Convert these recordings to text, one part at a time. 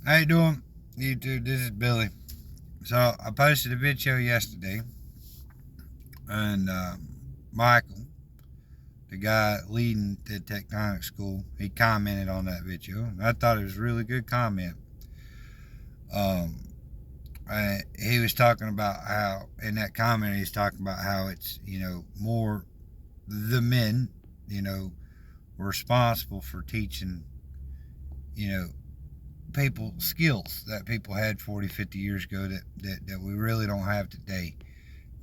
How you doing, YouTube? This is Billy. So I posted a video yesterday, and Michael, the guy leading the Tectonic School, he commented on that video. I thought it was a really good comment. Um, he was talking about how, in that comment, he's talking about how it's, more the men, were responsible for teaching, you know, people skills that people had 40, 50 years ago that we really don't have today.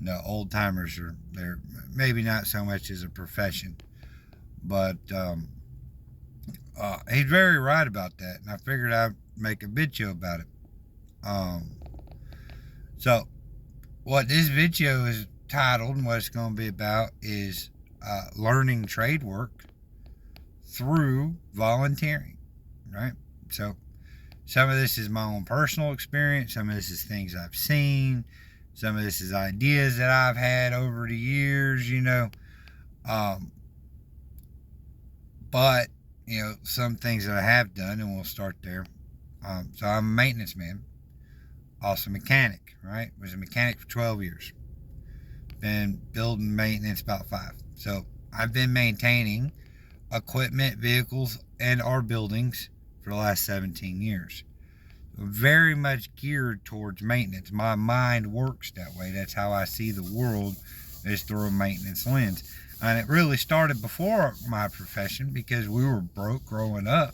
The old timers are they're maybe not so much as a profession, but he's very right about that, and I figured I'd make a video about it. Um, so what this video is titled and what it's going to be about is learning trade work through volunteering, right? So some of this is my own personal experience. Some of this is things I've seen. Some of this is ideas that I've had over the years, Um, but, some things that I have done, and we'll start there. So I'm a maintenance man, also mechanic, right? Was a mechanic for 12 years. Been building maintenance about 5. So I've been maintaining equipment, vehicles, and our buildings for the last 17 years. Very much geared towards maintenance. My mind works that way. That's how I see the world, is through a maintenance lens. And it really started before my profession because we were broke growing up.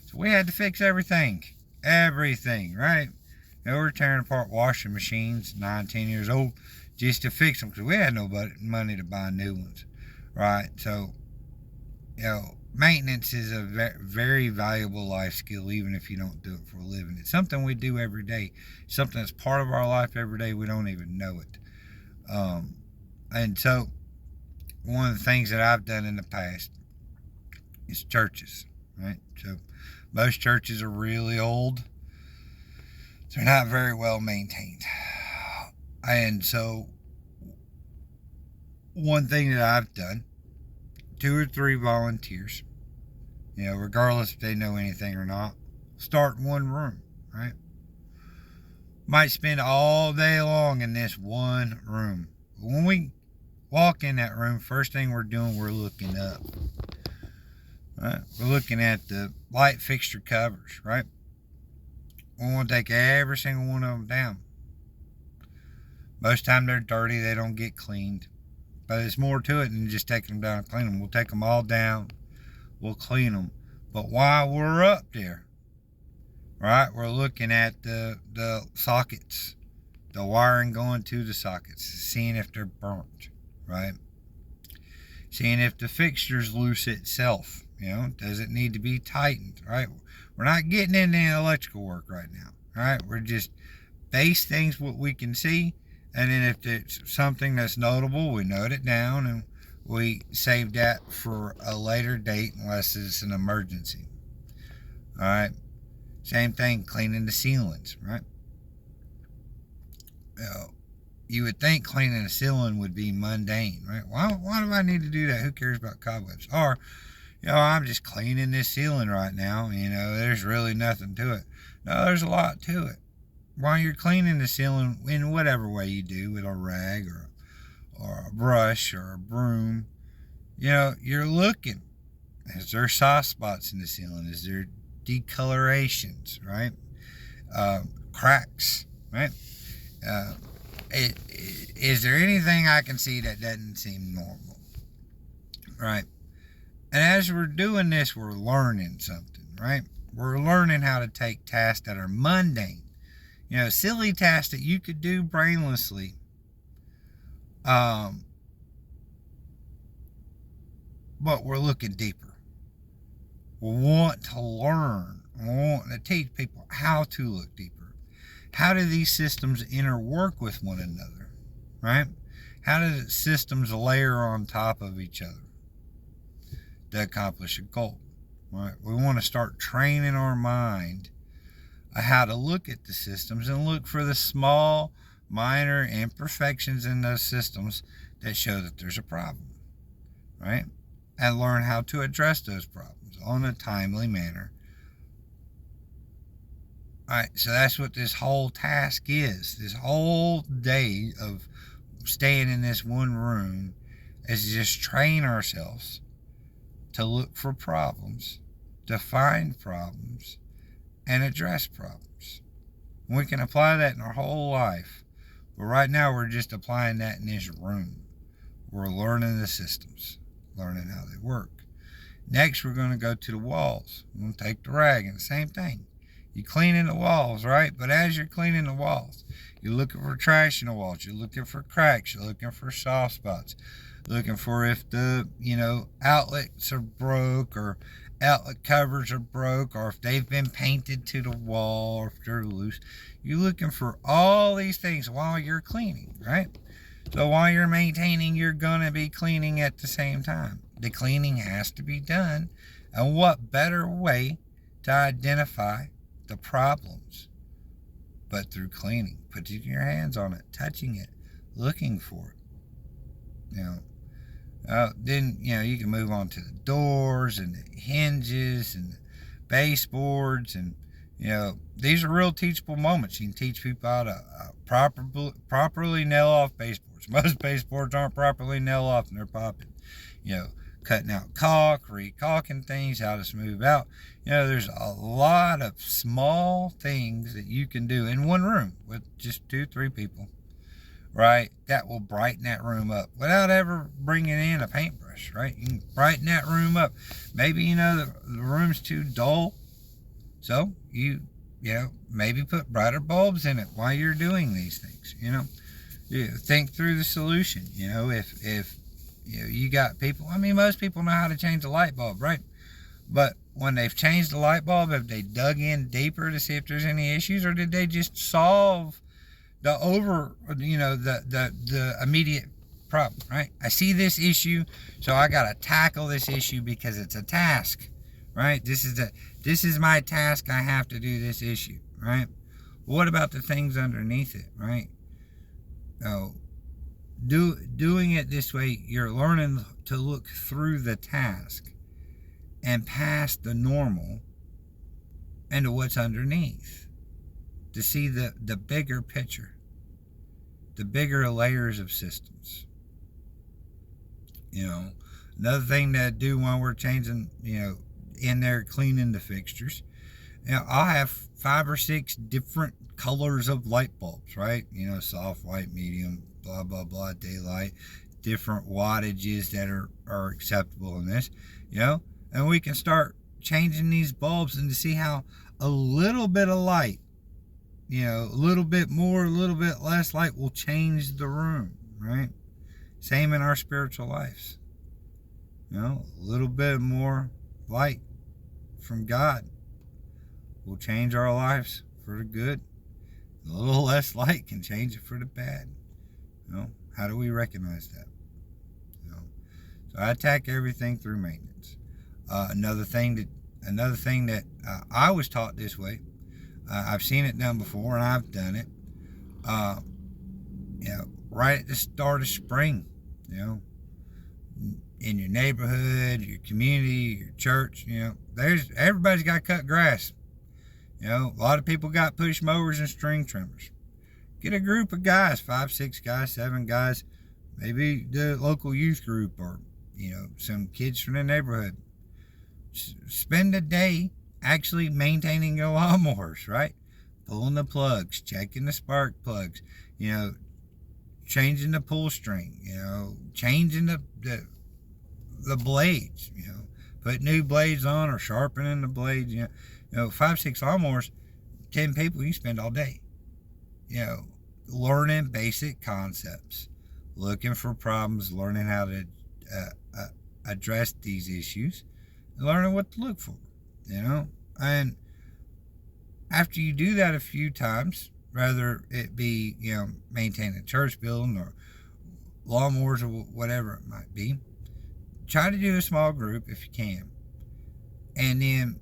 So we had to fix everything. Everything, right? We were tearing apart washing machines, 9, 10 years old, just to fix them because we had no money to buy new ones, right? So, maintenance is a very valuable life skill, even if you don't do it for a living. It's something we do every day, something that's part of our life every day. We don't even know it. And so, one of the things that I've done in the past is churches, right? So, most churches are really old, they're not very well maintained. And so, one thing that I've done, 2 or 3 volunteers, regardless if they know anything or not, start in one room, right? Might spend all day long in this one room. When we walk in that room, first thing we're doing, we're looking up. Right? We're looking at the light fixture covers, right? We want to take every single one of them down. Most time they're dirty, they don't get cleaned. But it's more to it than just taking them down and cleaning them. We'll take them all down, we'll clean them. But while we're up there, right, we're looking at the sockets, the wiring going to the sockets, seeing if they're burnt, right? Seeing if the fixture's loose itself, does it need to be tightened, right? We're not getting into any electrical work right now, right? We're just base things what we can see, and then if it's something that's notable, we note it down and we save that for a later date unless it's an emergency. All right. Same thing, cleaning the ceilings, right? You would think cleaning a ceiling would be mundane, right? Why do I need to do that? Who cares about cobwebs? Or, I'm just cleaning this ceiling right now. There's really nothing to it. No, there's a lot to it. While you're cleaning the ceiling in whatever way you do, with a rag or a brush or a broom, you're looking. Is there soft spots in the ceiling? Is there decolorations, right? Cracks, right? Is there anything I can see that doesn't seem normal, right? And as we're doing this, we're learning something, right? We're learning how to take tasks that are mundane, silly tasks that you could do brainlessly. But we're looking deeper. We want to learn. We want to teach people how to look deeper. How do these systems interwork with one another, right? How do the systems layer on top of each other to accomplish a goal, right? We want to start training our mind how to look at the systems and look for the small, minor imperfections in those systems that show that there's a problem, right? And learn how to address those problems on a timely manner All right, so that's what this whole task is. This whole day of staying in this one room is just train ourselves to look for problems, to find problems, and address problems. We can apply that in our whole life. But right now, we're just applying that in this room. We're learning the systems, learning how they work. Next, we're going to go to the walls. We're going to take the rag and the same thing. You're cleaning the walls, right? But as you're cleaning the walls, you're looking for trash in the walls. You're looking for cracks. You're looking for soft spots. Looking for if the, outlets are broke or outlet covers are broke or if they've been painted to the wall or if they're loose. You're looking for all these things while you're cleaning, right? So while you're maintaining, you're going to be cleaning at the same time. The cleaning has to be done. And what better way to identify the problems but through cleaning, putting your hands on it, touching it, looking for it. Then you can move on to the doors and the hinges and the baseboards, and these are real teachable moments. You can teach people how to properly nail off baseboards. Most baseboards aren't properly nailed off and they're popping. Cutting out caulk, recalking things, how to smooth out. There's a lot of small things that you can do in one room with just 2-3 people, right? That will brighten that room up without ever bringing in a paintbrush, right? You can brighten that room up. Maybe, the room's too dull. So you maybe put brighter bulbs in it while you're doing these things, You think through the solution, if you got people, most people know how to change a light bulb, right? But when they've changed the light bulb, have they dug in deeper to see if there's any issues, or did they just solve the immediate problem, right? I see this issue, so I got to tackle this issue because it's a task, right? This is my task. I have to do this issue, right? What about the things underneath it, right? Doing it this way, you're learning to look through the task and past the normal into what's underneath to see the bigger picture, the bigger layers of systems. Another thing to do while we're changing, in there cleaning the fixtures, I'll have 5 or 6 different colors of light bulbs, right? Soft, white, medium, blah, blah, blah, daylight, different wattages that are acceptable in this, and we can start changing these bulbs and to see how a little bit of light, a little bit more, a little bit less light will change the room, right? Same in our spiritual lives. A little bit more light from God will change our lives for the good. A little less light can change it for the bad. How do we recognize that? So I attack everything through maintenance. Another thing that I was taught this way. I've seen it done before, and I've done it. Right at the start of spring, in your neighborhood, your community, your church, everybody's got to cut grass. A lot of people got push mowers and string trimmers. Get a group of guys, 5, 6 guys, 7 guys, maybe the local youth group or, some kids from the neighborhood. Spend a day actually maintaining your lawnmowers, right? Pulling the plugs, checking the spark plugs, changing the pull string, changing the blades, put new blades on or sharpening the blades, 5, 6 lawnmowers, 10 people, you spend all day, learning basic concepts, looking for problems, learning how to address these issues, and learning what to look for, and after you do that a few times, whether it be, maintaining a church building or lawnmowers or whatever it might be, try to do a small group if you can. And then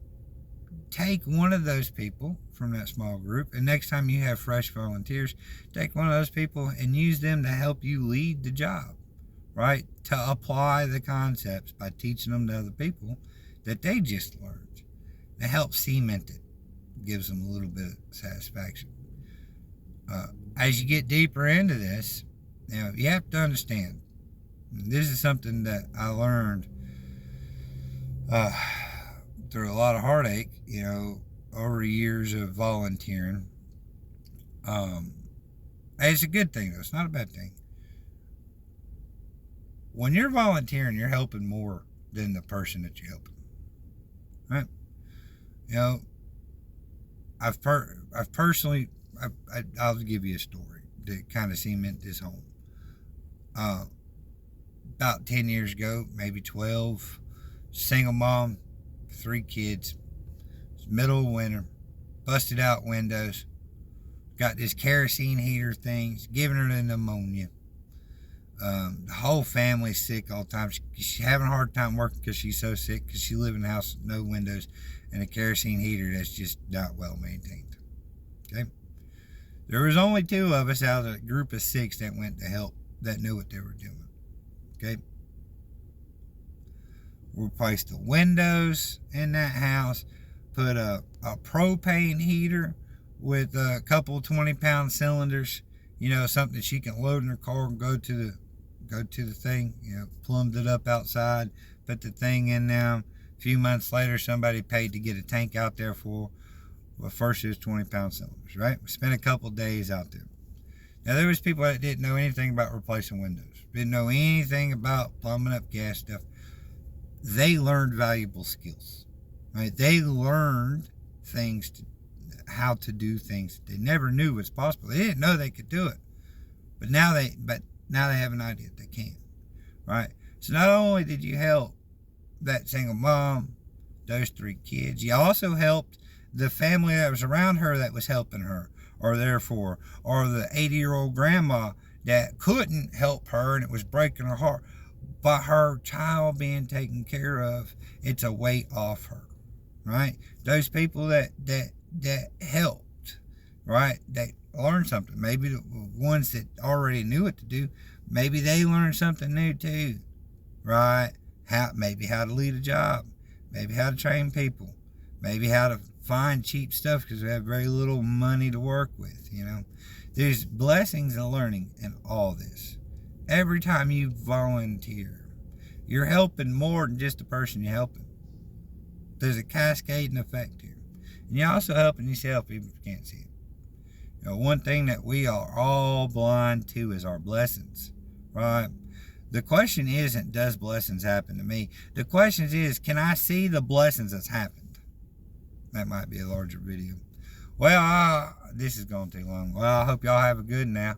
take one of those people from that small group, and next time you have fresh volunteers, take one of those people and use them to help you lead the job, right? To apply the concepts by teaching them to other people that they just learned, to help cement it, gives them a little bit of satisfaction. As you get deeper into this, you have to understand, this is something that I learned through a lot of heartache, over years of volunteering. It's a good thing, though. It's not a bad thing. When you're volunteering, you're helping more than the person that you're helping. Right? I'll give you a story that kind of cement this home. About 10 years ago, maybe 12, single mom, 3 kids, it's middle of winter, busted out windows, got this kerosene heater thing, giving her the pneumonia. The whole family's sick all the time. She's having a hard time working because she's so sick, because she lives in a house with no windows and a kerosene heater that's just not well maintained. Okay? There was only 2 of us out of a group of 6 that went to help, that knew what they were doing. Okay? We replaced the windows in that house, put a propane heater with a couple 20-pound cylinders, something she can load in her car and go to the thing, plumbed it up outside, put the thing in there. A few months later, somebody paid to get a tank out there for, well, first it was 20-pound cylinders, right? We spent a couple days out there. Now, there was people that didn't know anything about replacing windows, didn't know anything about plumbing up gas stuff. They learned valuable skills, right? They learned how to do things they never knew was possible. They didn't know they could do it, but now they have an idea they can, right? So not only did you help that single mom, those 3 kids, you also helped the family that was around her that was helping her or there for her, or the 80-year-old grandma that couldn't help her and it was breaking her heart. But her child being taken care of, it's a weight off her, right? Those people that helped, right? They learned something. Maybe the ones that already knew what to do, maybe they learned something new too, right? Maybe how to lead a job, maybe how to train people, maybe how to find cheap stuff because we have very little money to work with. There's blessings and learning in all this. Every time you volunteer, you're helping more than just the person you're helping. There's a cascading effect here. And you're also helping yourself even if you can't see it. One thing that we are all blind to is our blessings, right? The question isn't, does blessings happen to me? The question is, can I see the blessings that's happened? That might be a larger video. Well, this is going too long. Well, I hope y'all have a good now.